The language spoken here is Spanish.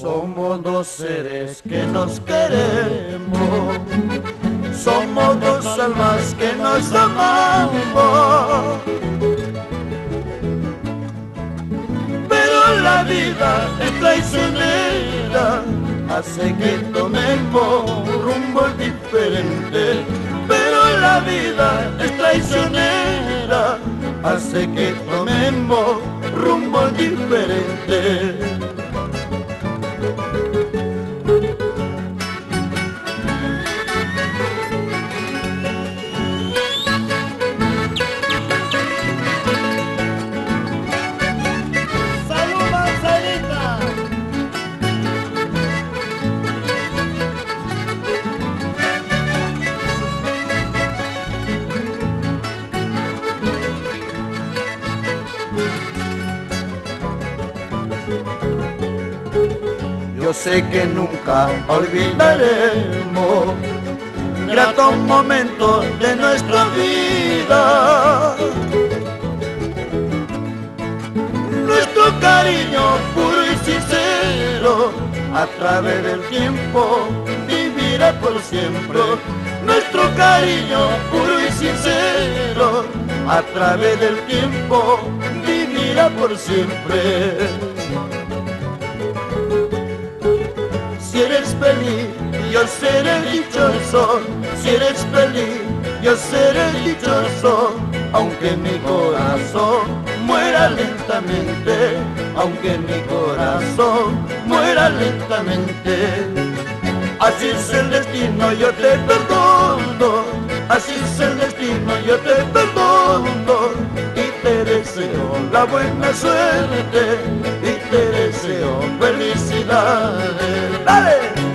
Somos dos seres que nos queremos, somos dos almas que nos amamos. Pero la vida es traicionera, hace que tomemos rumbos diferentes. Pero la vida es traicionera, hace que tomemos rumbos diferentes. Yo sé que nunca olvidaremos gratos momentos de nuestra vida. Nuestro cariño puro y sincero a través del tiempo vivirá por siempre. Nuestro cariño puro y sincero a través del tiempo vivirá por siempre. Si eres feliz, yo seré dichoso. Si eres feliz, yo seré dichoso. Aunque mi corazón muera lentamente, aunque mi corazón muera lentamente. Así es el destino, yo te perdono. Así es el destino, yo te perdono. Y te deseo la buena suerte, y te deseo felicidades. ¡Dale!